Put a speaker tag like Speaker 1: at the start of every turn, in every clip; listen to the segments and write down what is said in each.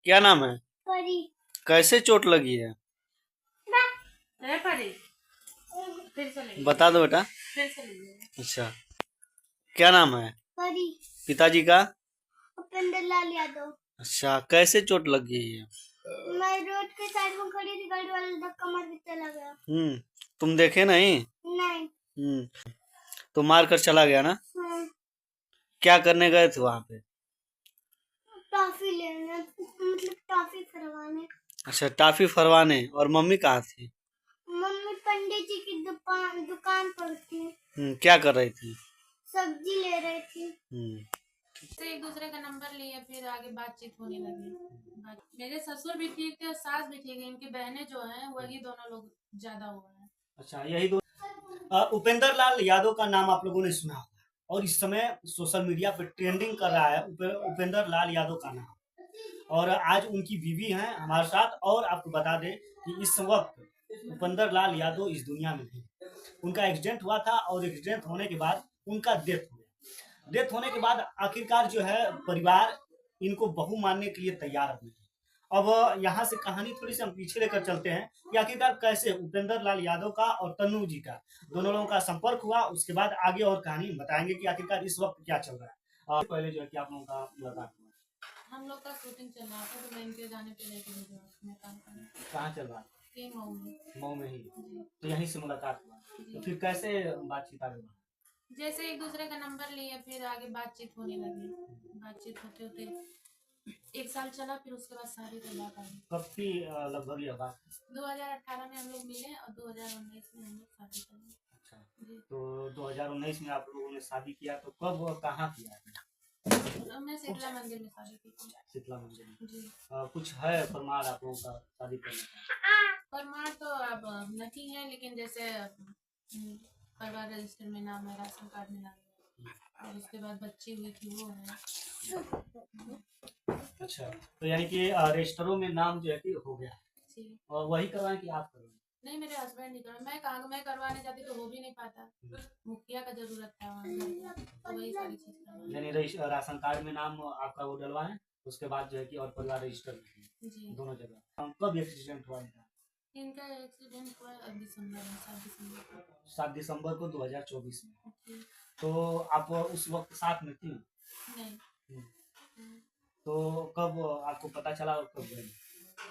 Speaker 1: क्या नाम है?
Speaker 2: परी।
Speaker 1: कैसे चोट लगी है?
Speaker 2: परी।
Speaker 1: बता दो बेटा। अच्छा, क्या नाम है?
Speaker 2: परी।
Speaker 1: पिताजी का?
Speaker 2: उपेंद्र लाल यादव।
Speaker 1: अच्छा, कैसे चोट लग गई है?
Speaker 2: मैं रोड के साइड में खड़ी थी, गाड़ी वाला धक्का मार के चला गया।
Speaker 1: तुम देखे नहीं?
Speaker 2: नहीं।
Speaker 1: तो मार कर चला गया ना? क्या करने गए थे वहां पे?
Speaker 2: टॉफी लेने, मतलब टॉफी फरवाने।
Speaker 1: अच्छा, टॉफी फरवाने। और मम्मी कहाँ थी?
Speaker 2: मम्मी पंडित जी की दुकान पर थी।
Speaker 1: क्या कर रही थी?
Speaker 2: सब्जी ले रही थी।
Speaker 3: तो एक दूसरे का नंबर लिए, फिर आगे बातचीत होने लगी। मेरे ससुर भी ठीक थे और सास भी ठीक है। इनकी बहनें जो हैं वही दोनों लोग ज्यादा हुआ है।
Speaker 1: अच्छा, यही दो। उपेंद्र लाल यादव का नाम आप लोगों ने सुना होगा और इस समय सोशल मीडिया पे ट्रेंडिंग कर रहा है उपेंद्र लाल यादव का नाम। और आज उनकी बीवी हैं हमारे साथ। और आपको बता दें कि इस वक्त उपेंद्र लाल यादव इस दुनिया में नहीं। उनका एक्सीडेंट हुआ था और एक्सीडेंट होने के बाद उनका डेथ हो गया। डेथ होने के बाद आखिरकार जो है परिवार इनको बहू मानने के लिए तैयार नहीं। अब यहाँ से कहानी थोड़ी सी हम पीछे लेकर चलते हैं कि आखिरकार कैसे उपेंद्र लाल यादव का और तन्नू जी का दोनों लोगों का संपर्क हुआ। उसके बाद आगे और कहानी बताएंगे कि आखिरकार इस वक्त क्या चल रहा है। पहले जो है कि आप लोगों का मुलाकात हुआ।
Speaker 3: हम लोग का शूटिंग चल रहा था, तो मैं इनके जाने पे लेके गई मैं काम करने।
Speaker 1: कहाँ चल रहा?
Speaker 3: मऊ में।
Speaker 1: मऊ में ही। तो यहीं से मुलाकात हुआ। तो फिर कैसे बातचीत आगे बढ़ा?
Speaker 3: जैसे एक दूसरे का नंबर लिए, फिर आगे बातचीत होने लगी। बातचीत होते होते 1 साल चला, फिर उसके बाद शादी की बात आई।
Speaker 1: कब की लगभग यह बात?
Speaker 3: 2018 में हम लोग मिले और 2019 में हम लोग शादी कर ली।
Speaker 1: अच्छा, तो 2019 में आप लोगों ने शादी किया, तो कब और कहाँ किया?
Speaker 3: मैं शीतला मंदिर में शादी की थी।
Speaker 1: शीतला मंदिर में
Speaker 3: जी।
Speaker 1: कुछ है प्रमाण आप लोगों का शादी करने का?
Speaker 3: प्रमाण तो अब नहीं है, लेकिन जैसे परिवार रजिस्टर में नाम है, राशन कार्ड में नाम है, और उसके बाद बच्ची हुई थी वो है।
Speaker 1: अच्छा, तो यानी कि रजिस्टरों में नाम जो है कि हो गया
Speaker 3: जी।
Speaker 1: और वही करवाएं कि आप करवाएं?
Speaker 3: नहीं, मेरे हस्बैंड नहीं करवा। मैं करवाने जाती तो हो भी नहीं पाता। मुखिया का जरूरत था वहाँ, तो वही सारी चीज करवाई।
Speaker 1: यानी राशन कार्ड में नाम आपका वो डलवाएं, उसके बाद जो है कि और परिवार रजिस्टर
Speaker 3: जी।
Speaker 1: दोनों जगह। कब एक्सीडेंट हुआ इनका?
Speaker 3: इनका एक्सीडेंट हुआ दिसंबर में, 7 दिसंबर को।
Speaker 1: 7 दिसंबर को 2024 में।
Speaker 3: जी।
Speaker 1: तो आप उस वक्त साथ में थी?
Speaker 3: नहीं।
Speaker 1: तो कब आपको पता चला और कब गए?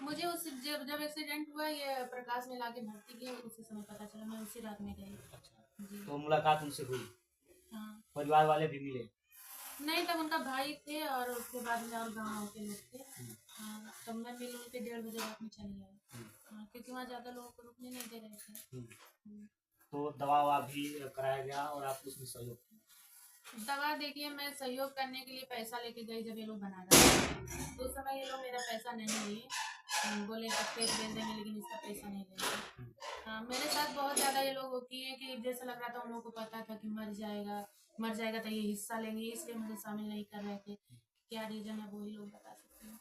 Speaker 3: मुझे उस जब एक्सीडेंट हुआ, ये प्रकाश में लाके भर्ती किया, उसी समय पता चला। मैं उसी रात में गई।
Speaker 1: अच्छा,
Speaker 3: जी।
Speaker 1: तो मुलाकात उनसे हुई?
Speaker 3: हाँ।
Speaker 1: परिवार वाले भी मिले?
Speaker 3: नहीं, तब उनका भाई थे और उसके बाद में और गाँव के लोग थे। हाँ, तब मैं मिल उनके 1:30 बजे रात में चली आई। हाँ, क्योंकि वहाँ ज़्यादा लोगों को रुकने नहीं दे रहे थे।
Speaker 1: तो दवा ववा भी कराया गया और आप उसमें सहयोग किया?
Speaker 3: दवा देखिए, मैं सहयोग करने के लिए पैसा लेके गई जब ये लोग बना रहे थे, तो उस समय ये लोग मेरा पैसा नहीं लिए। बोले कि पेट दे देंगे, लेकिन इसका पैसा नहीं लेंगे। हाँ, मेरे साथ बहुत ज़्यादा ये लोग किए कि जैसा लग रहा था उन लोगों को पता था कि मर जाएगा तो ये हिस्सा लेंगे, इसलिए मुझे शामिल नहीं कर रहे थे। क्या रीजन है वही लोग बता सकते हैं।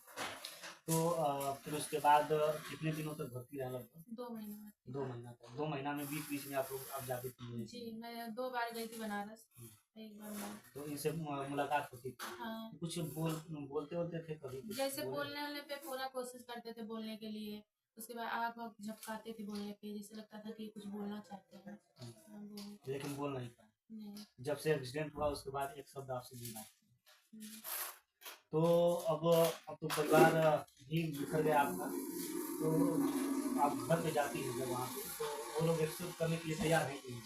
Speaker 1: तो फिर उसके बाद कितने दिनों तक भर्ती रहा? लगभग
Speaker 3: 2 महीना।
Speaker 1: 2 महीना तक। 2 महीना में बीच बीच में आप लोग अब जाते थे?
Speaker 3: जी, मैं 2 बार गई थी बनारस, एक बार मैं।
Speaker 1: तो इनसे मुलाकात होती थी?
Speaker 3: हाँ।
Speaker 1: कुछ बोलते थे कभी?
Speaker 3: जैसे बोलने वाले पे पूरा कोशिश करते थे बोलने के लिए, उसके बाद आँख वाँख झपकाते थे बोलने पे, जैसे लगता था कि कुछ बोलना चाहते हैं।
Speaker 1: लेकिन बोल नहीं पाए?
Speaker 3: नहीं।
Speaker 1: जब से एक्सीडेंट हुआ उसके बाद एक शब्द आपसे नहीं बात। तो अब तो परिवार भी बिखर गया आपका। तो आप घर पे जाती हैं जब वहाँ पे, तो वो लोग एक्सेप्ट करने के लिए तैयार नहीं?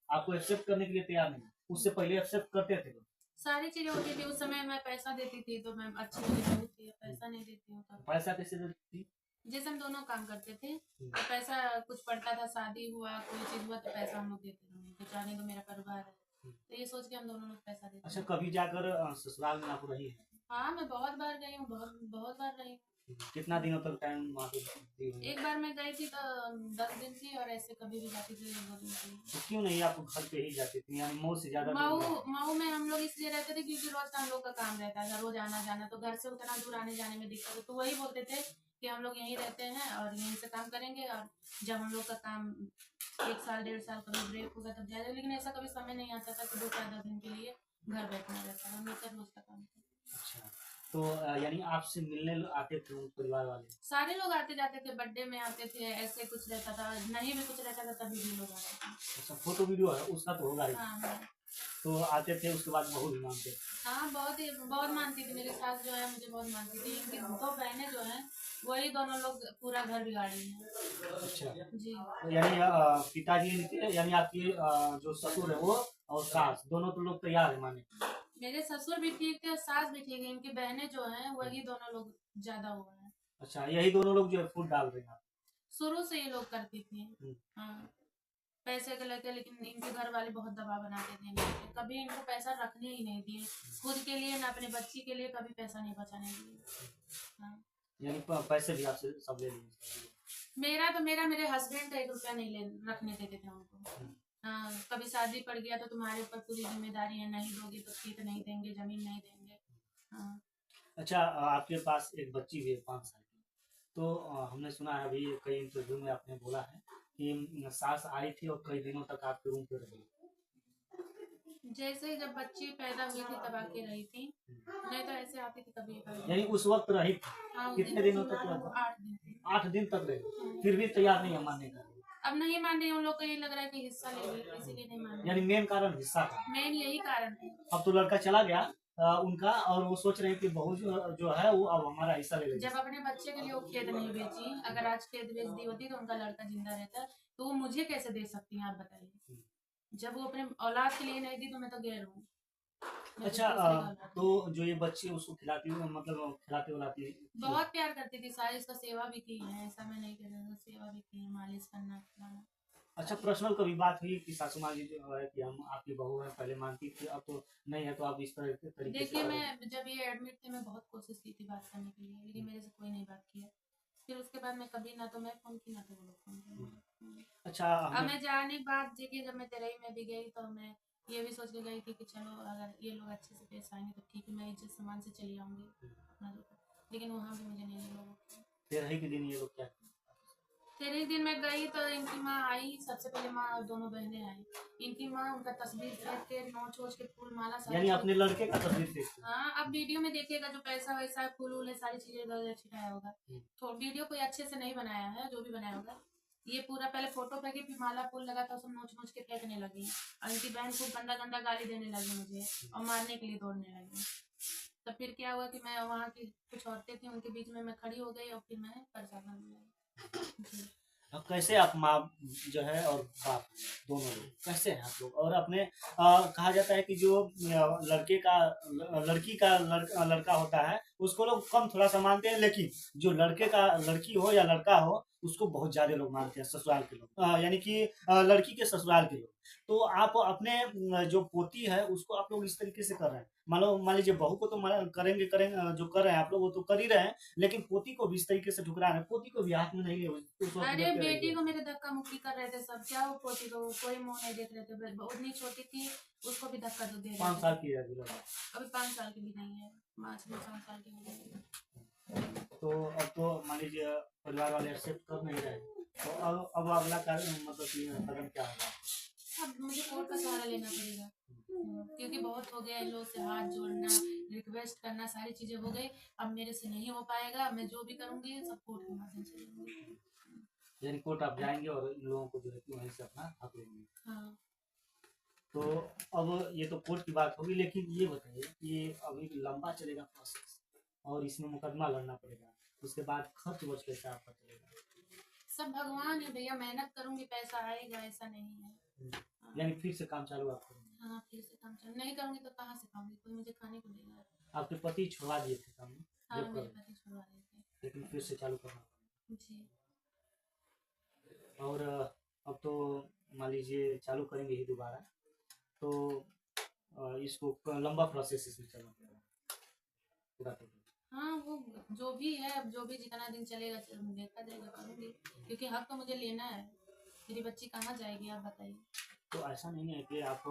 Speaker 1: आपको एक्सेप्ट करने के लिए तैयार नहीं? उससे पहले एक्सेप्ट करते थे?
Speaker 3: सारी चीजें होती थी उस समय। मैं पैसा देती थी तो मैं अच्छी वाली बहू थी। पैसा नहीं देती हूँ तो
Speaker 1: पैसा कैसे देती थी?
Speaker 3: जैसे हम दोनों काम करते थे तो पैसा कुछ पड़ता था, शादी हुआ कोई चीज हुआ तो पैसा हम लोग देते थे कि जाने दो, मेरा परिवार है, तो ये सोच के हम दोनों लोग पैसा देते।
Speaker 1: अच्छा, कभी जाकर ससुराल में आप रही है?
Speaker 3: हाँ, मैं बहुत बार गई हूँ, बहुत बार रही हूँ।
Speaker 1: कितना दिनों तक टाइम वहाँ पे दी हुई है?
Speaker 3: एक बार मैं गई थी तो 10 दिन थी, और ऐसे कभी भी जाती थी 2 दिन थी।
Speaker 1: तो क्यों नहीं आप घर पे ही जाती थी? यानी मऊ से ज्यादा?
Speaker 3: मऊ में हम लोग इसलिए रहते थे क्योंकि रोज का हम लोग का काम रहता था, रोज आना जाना, तो घर से उतना दूर आने जाने में दिक्कत है। तो वही बोलते थे कि हम लोग यहीं रहते हैं और यहीं से काम करेंगे, और जब हम लोग का काम 1 साल 1.5 साल कभी ब्रेक होगा तब जाएगा। लेकिन ऐसा कभी समय नहीं आता था कि 2-4 दिन के लिए घर बैठना रहता था। हम लोग का रोज का काम था।
Speaker 1: अच्छा, तो यानी आपसे मिलने आते थे उन परिवार वाले?
Speaker 3: सारे लोग आते जाते थे, बर्थडे में आते थे, ऐसे कुछ रहता था, नहीं भी कुछ रहता था तभी भी लोग आते थे।
Speaker 1: अच्छा, फोटो वीडियो है उसका तो होगा ही।
Speaker 3: हाँ हाँ
Speaker 1: तो आते थे, उसके बाद बहू भी मांगते थे?
Speaker 3: हाँ, बहुत मानती थी मेरी सास जो है, मुझे बहुत मानती थी। इनकी दो बहनें जो हैं वही दोनों लोग पूरा घर बिगाड़ी हैं।
Speaker 1: अच्छा,
Speaker 3: जी
Speaker 1: तो यानी पिताजी यानी आपके जो ससुर है वो और सास दोनों तो लोग तैयार है माने?
Speaker 3: मेरे ससुर भी ठीक थे और सास भी ठीक है। इनकी बहनें जो हैं वही दोनों लोग ज्यादा हुआ है।
Speaker 1: अच्छा, यही दोनों लोग जो है फूट डाल रहे हैं आप?
Speaker 3: शुरू से ये लोग करती थी।
Speaker 1: हम्म।
Speaker 3: हाँ, पैसे के लेके, लेकिन इनके घर वाले बहुत दबाव बनाते थे इनके लिए। कभी इनको पैसा रखने ही नहीं दिए, खुद के लिए ना अपने बच्ची के लिए कभी पैसा नहीं बचाने दिए। हाँ,
Speaker 1: यानी पैसे भी आपसे सब ले लिए?
Speaker 3: मेरे हस्बैंड 1 रुपया नहीं ले रखने देते थे उनको। हाँ, कभी शादी पड़ गया तो तुम्हारे ऊपर पूरी जिम्मेदारी है, नहीं दोगे तो खेत नहीं देंगे, जमीन नहीं देंगे। हाँ।
Speaker 1: अच्छा, आपके पास एक बच्ची भी है 5 साल की। तो हमने सुना है अभी कई इंटरव्यू में आपने बोला है कि सास आई थी और कई दिनों तक आपके रूम पे रही।
Speaker 3: जैसे जब बच्ची पैदा हुई थी तब आके रही थी, नहीं तो ऐसे आती थी कभी कभी।
Speaker 1: यानी उस वक्त रही थी?
Speaker 3: हाँ,
Speaker 1: कितने दिनों तक रही?
Speaker 3: 8 दिन।
Speaker 1: 8 दिन तक रही, फिर भी तैयार नहीं है मानने का?
Speaker 3: अब नहीं मान रही, उन लोग को ये लग रहा है कि हिस्सा लेगी, इसीलिए नहीं मान रही।
Speaker 1: यानी मेन कारण हिस्सा था?
Speaker 3: मेन यही कारण है।
Speaker 1: अब तो लड़का चला गया उनका, और वो सोच रहे हैं कि बहू जो है वो अब हमारा हिस्सा ले लेगी।
Speaker 3: जब अपने बच्चे के लिए वो खेत नहीं बेची, अगर आज खेत बेच दी होती तो उनका लड़का जिंदा रहता, तो वो मुझे कैसे दे सकती हैं, आप बताइए। जब वो अपने औलाद के लिए नहीं दी तो मैं तो गैर हूँ।
Speaker 1: अच्छा, तो जो ये बच्ची उसको खिलाती हुई, मतलब खिलाती वलाती?
Speaker 3: बहुत प्यार करती थी, सारी उसका सेवा भी की है, ऐसा मैं नहीं कह रहा, सेवा भी की है, मालिश करना खिलाना।
Speaker 1: अच्छा, पर्सनल कभी बात हुई कि सासू माँ जी जो है कि हम आपकी बहू है, पहले मानती थी अब तो नहीं है, तो आप इस तरह के तरीके से?
Speaker 3: देखिए, मैं जब ये एडमिट थे मैं बहुत कोशिश की थी बात करने के लिए, लेकिन मेरे से कोई नहीं बात किया। फिर उसके बाद मैं कभी, ना तो मैं फोन की ना तो वो लोग फोन किए।
Speaker 1: अच्छा,
Speaker 3: अब मैं जाने के बाद देखिए, जब मैं तेरही में भी गई तो मैं ये भी सोच के गई थी कि चलो अगर ये लोग अच्छे से पेश आएंगे तो ठीक है, मैं इज्जत सम्मान से चली आऊंगी अपना जो। लेकिन वहाँ भी मुझे नहीं लोगों को।
Speaker 1: तेरही के दिन ये लोग क्या?
Speaker 3: तेरह दिन मैं गई तो इनकी माँ आई, सबसे पहले माँ और दोनों बहनें आई। इनकी माँ उनका तस्वीर फेंक के, नोच वोच के, फूल माला
Speaker 1: यानी अपने लड़के का तस्वीर फेंकते?
Speaker 3: हाँ, अब वीडियो में देखिएगा, जो पैसा वैसा फूल वूल है, सारी चीजें इधर उधर छिटाया होगा। तो वीडियो कोई अच्छे से नहीं बनाया है, जो भी बनाया होगा। ये पूरा पहले फोटो फेंकी, फिर माला फूल लगा था, सब नोच नोच के फेंकने लगी। और इनकी बहन खूब गंदा गंदा गाली देने लगी मुझे और मारने के लिए दौड़ने लगी। तो फिर क्या हुआ कि मैं, वहाँ की कुछ औरतें थी, उनके बीच में मैं खड़ी हो गई और फिर मैं परेशान होने लगी।
Speaker 1: अब कैसे आप माँ जो है और बाप दोनों लोग कैसे हैं आप लोग? और अपने कहा जाता है कि जो लड़के का लड़की का लड़का होता है उसको लोग कम थोड़ा सा मानते हैं, लेकिन जो लड़के का लड़की हो या लड़का हो उसको बहुत ज्यादा लोग मानते हैं, ससुराल के लोग, यानी कि लड़की के ससुराल के लोग। तो आप अपने जो पोती है उसको आप लोग इस तरीके से कर रहे हैं। मान लीजिए बहू को तो करेंगे जो कर रहे हैं आप लोग वो तो कर ही रहे हैं, लेकिन पोती को भी इस तरीके से ठुकरा रहे हैं। पोती को भी हाथ में नहीं ले उस वक्त
Speaker 3: अरे
Speaker 1: देखते
Speaker 3: बेटी
Speaker 1: रहिए।
Speaker 3: को मेरे धक्का मुक्की कर रहे थे सब, क्या वो पोती को कोई मुंह नहीं देख रहे थे। उतनी छोटी थी, उसको भी धक्का तो दे रहे
Speaker 1: 5
Speaker 3: थे।
Speaker 1: साल की है अभी लड़की।
Speaker 3: अभी 5 साल की भी नहीं है, 5 साल की हो गई।
Speaker 1: तो अब तो मान लीजिए परिवार वाले एक्सेप्ट कर नहीं रहे, तो अब अगला कार्य मतलब कि कदम क्या होगा?
Speaker 3: अब मुझे कोर्ट का सहारा लेना पड़ेगा, क्योंकि बहुत हो गया इन लोगों से हाथ जोड़ना, रिक्वेस्ट करना, सारी चीजें हो गई। अब मेरे से नहीं हो पाएगा, मैं जो भी करूंगी सब कोर्ट के माध्यम से करूंगी।
Speaker 1: यानी कोर्ट आप जाएंगे और इन लोगों को जो है कि वहीं से अपना हक लेंगे।
Speaker 3: हाँ।
Speaker 1: तो अब ये तो कोर्ट की बात होगी, लेकिन ये बताइए कि अभी लंबा चलेगा प्रोसेस और इसमें मुकदमा लड़ना पड़ेगा, उसके बाद खर्च वर्च कैसा आपका चलेगा?
Speaker 3: सब भगवान है भैया, मेहनत करूंगी पैसा आएगा, ऐसा नहीं है।
Speaker 1: यानी फिर से काम चालू आप करेंगे?
Speaker 3: हाँ, फिर से काम चालू नहीं करूंगी तो कहाँ से खाऊंगी, कोई मुझे खाने को देगा।
Speaker 1: आपके पति छुड़वा दिए थे काम?
Speaker 3: हाँ, मेरे पति छुड़वा रहे थे।
Speaker 1: लेकिन फिर से चालू करना पड़ेगा?
Speaker 3: जी।
Speaker 1: और अब तो मान लीजिए चालू करेंगे ही दोबारा, तो इसको लंबा प्रोसेस इसमें चलना पड़ेगा पूरा तो।
Speaker 3: हाँ, वो जो भी है, अब जो भी जितना दिन चलेगा देखा जाएगा, करूंगी, क्योंकि हक तो मुझे लेना है। मेरी बच्ची कहाँ जाएगी, आप बताइए। तो
Speaker 1: ऐसा नहीं है कि आप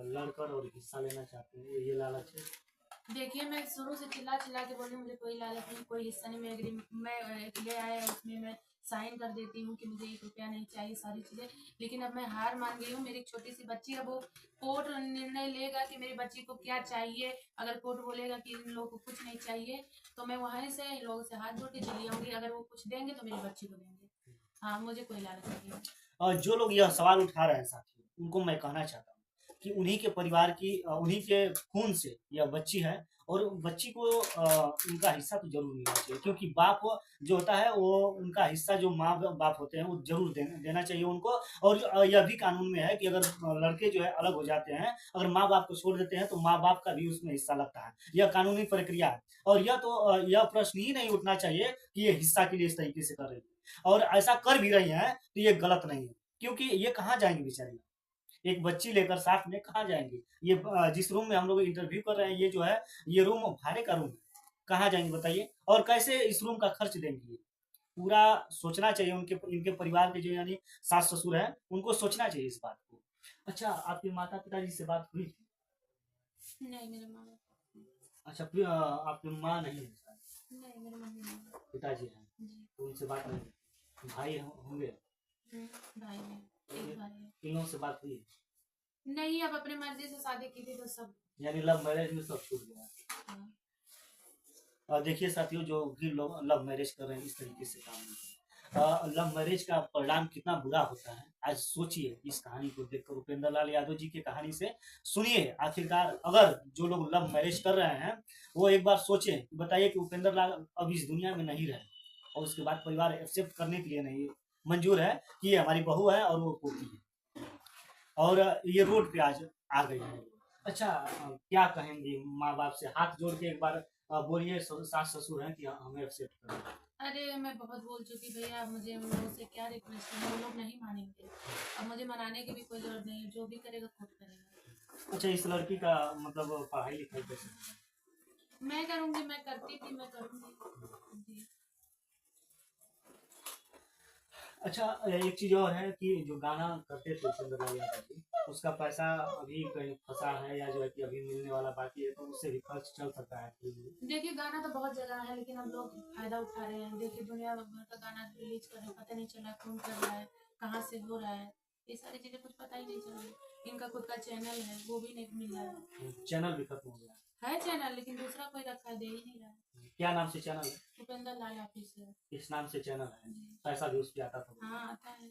Speaker 1: लड़कर और हिस्सा लेना चाहते हैं, ये लालच है?
Speaker 3: देखिए, मैं शुरू से चिल्ला चिल्ला के बोली, मुझे कोई लालच नहीं, कोई हिस्सा नहीं। मैं ले आया उसमें मैं साइन कर देती हूँ कि मुझे 1 रुपया नहीं चाहिए, सारी चीज़ें। लेकिन अब मैं हार मान गई हूँ। मेरी एक छोटी सी बच्ची है, वो कोर्ट निर्णय लेगा कि मेरी बच्ची को क्या चाहिए। अगर कोर्ट बोलेगा कि इन लोगों को कुछ नहीं चाहिए, तो मैं वहीं से इन लोगों से हाथ जोड़ के चली आऊँगी। अगर वो कुछ देंगे तो मेरी बच्ची को देंगे। हाँ, मुझे कोई लालच नहीं है।
Speaker 1: और जो लोग यह सवाल उठा रहे हैं साथियों, उनको मैं कहना चाहता हूँ कि उन्हीं के परिवार की उन्हीं के खून से यह बच्ची है, और बच्ची को उनका हिस्सा तो जरूर मिलना चाहिए, क्योंकि बाप जो होता है वो उनका हिस्सा, जो माँ बाप होते हैं वो जरूर देना चाहिए उनको। और यह भी कानून में है कि अगर लड़के जो है अलग हो जाते हैं, अगर माँ बाप को छोड़ देते हैं, तो माँ बाप का भी उसमें हिस्सा लगता है। यह कानूनी प्रक्रिया है, और यह तो यह प्रश्न ही नहीं उठना चाहिए कि ये हिस्सा के लिए इस तरीके से कर रही है, और ऐसा कर भी रही हैं तो ये गलत नहीं है, क्योंकि ये कहाँ जाएंगे बेचारी, एक बच्ची लेकर साथ में कहाँ जाएंगे। ये जिस रूम में हम लोग इंटरव्यू कर रहे हैं, ये जो है ये रूम भाड़े का रूम है, कहाँ जाएंगे बताइए, और कैसे इस रूम का खर्च देंगे। पूरा सोचना चाहिए उनके, इनके परिवार के जो यानी सास ससुर है, उनको सोचना चाहिए इस बात को। अच्छा, आपके माता पिताजी से बात हुई?
Speaker 3: नहीं, मेरे माँ बाप।
Speaker 1: अच्छा, फिर आपकी माँ नहीं है शायद,
Speaker 3: नहीं, मेरे मम्मी नहीं है।
Speaker 1: पिताजी हैं,
Speaker 3: जी।
Speaker 1: तो उनसे बात नहीं हुई। भाई होंगे?
Speaker 3: भाई है, एक भाई है।
Speaker 1: इन लोगों से बात हुई?
Speaker 3: नहीं, अब अपनी मर्जी से शादी की थी तो सब।
Speaker 1: यानी लव मैरिज में सब छूट गया।
Speaker 3: हाँ।
Speaker 1: और देखिए साथियों, जो भी लोग लव मैरिज कर रहे हैं, इस तरीके से काम नहीं करें। लव मैरिज का परिणाम कितना बुरा होता है, आज सोचिए। इस कहानी को देखकर, उपेंद्र लाल यादव जी की कहानी से सुनिए। आखिरकार अगर जो लोग लव मैरिज कर रहे हैं, वो एक बार सोचें, बताइए कि उपेंद्र लाल अब इस दुनिया में नहीं रहे, और उसके बाद परिवार एक्सेप्ट करने के लिए नहीं मंजूर है कि ये हमारी बहू है और वो पोती है, और ये रोड पे आज आ गई है। अच्छा, क्या कहेंगे माँ बाप से? हाथ जोड़ के एक बार बोलिए, सास ससुर हैं कि हमें एक्सेप्ट करें।
Speaker 3: अरे, मैं बहुत बोल चुकी भैया, अब मुझे उन लोगों से क्या रिक्वेस्ट है, वो लोग नहीं मानेंगे। अब मुझे मनाने की भी कोई जरूरत नहीं है, जो भी करेगा खुद करेगा।
Speaker 1: अच्छा, इस लड़की का मतलब पढ़ाई लिखाई कैसे?
Speaker 3: मैं करूँगी, मैं करती थी, मैं करूँगी। जी।
Speaker 1: अच्छा, एक चीज और है कि जो गाना करते थे उपेंद्र लाल यादव जी, उसका पैसा अभी कहीं फंसा है, या जो है कि अभी मिलने वाला बाकी है, तो उससे भी खर्च चल सकता है?
Speaker 3: देखिए, गाना तो बहुत जगह है, लेकिन अब लोग फायदा उठा रहे हैं। देखिए, दुनिया भर का गाना रिलीज कर रहे हैं, पता नहीं चला कौन कर रहा है, कहाँ से हो रहा है, ये सारी चीजें कुछ पता ही नहीं चल रही। इनका खुद का चैनल है, वो भी नहीं मिल रहा है।
Speaker 1: चैनल भी खत्म हो गया
Speaker 3: है चैनल, लेकिन दूसरा कोई रखा है, दे ही नहीं रहा है।
Speaker 1: क्या नाम से चैनल है?
Speaker 3: उपेंद्र लाल ऑफिशियल।
Speaker 1: इस नाम से चैनल है,
Speaker 3: जी।
Speaker 1: पैसा भी उस पे आता था?
Speaker 3: हाँ, आता है।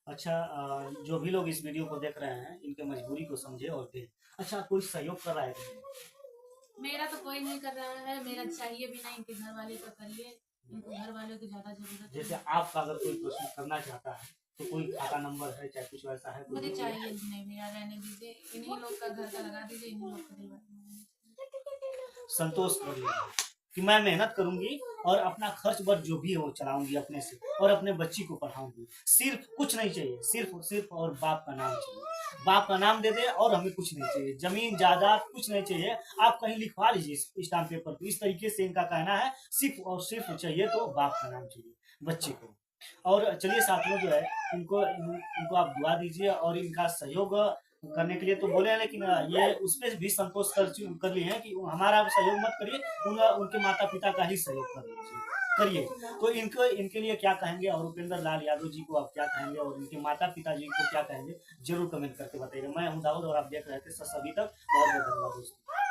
Speaker 1: अच्छा, जो भी लोग इस वीडियो को देख रहे हैं, इनके मजबूरी को समझे और दें। अच्छा, कोई सहयोग कर रहा है कि नहीं?
Speaker 3: मेरा तो कोई नहीं कर रहा है, मेरा चाहिए भी नहीं। इनके घर वाले तो करिए, इनको घर वालों की ज्यादा जरूरत है।
Speaker 1: जैसे आपका अगर कोई प्रश्न करना चाहता है, तो कोई खाता नंबर है, चाहे कुछ वैसा है?
Speaker 3: मुझे चाहिए नहीं, मेरा रहने दीजिए। इन्हीं लोग का घर का लगा दीजिए, इन्हीं लोग का दिलवा।
Speaker 1: संतोष करिए कि मैं मेहनत करूंगी और अपना खर्च बर्च जो भी है वो चलाऊंगी अपने से, और अपने बच्ची को पढ़ाऊंगी। सिर्फ कुछ नहीं चाहिए, सिर्फ और बाप का नाम चाहिए। बाप का नाम दे दे और हमें कुछ नहीं चाहिए, जमीन जायदाद कुछ नहीं चाहिए। आप कहीं लिखवा लीजिए स्टाम्प पेपर पे, इस तरीके से इनका कहना है। सिर्फ और सिर्फ चाहिए तो बाप का नाम चाहिए बच्चे को। और चलिए साथियों, जो है इनको आप दुआ दीजिए, और इनका सहयोग करने के लिए तो बोले हैं, लेकिन ये उसपे भी संतोष कर लिए हैं कि हमारा सहयोग मत करिए, उनके माता पिता का ही सहयोग करिए। तो इनके लिए क्या कहेंगे, और उपेंद्र लाल यादव जी को आप क्या कहेंगे, और इनके माता पिता जी को क्या कहेंगे, जरूर कमेंट करके बताइएगा। मैं हूं दाऊद और आप देख रहे थे सभी तक। बहुत बहुत धन्यवाद दोस्तों।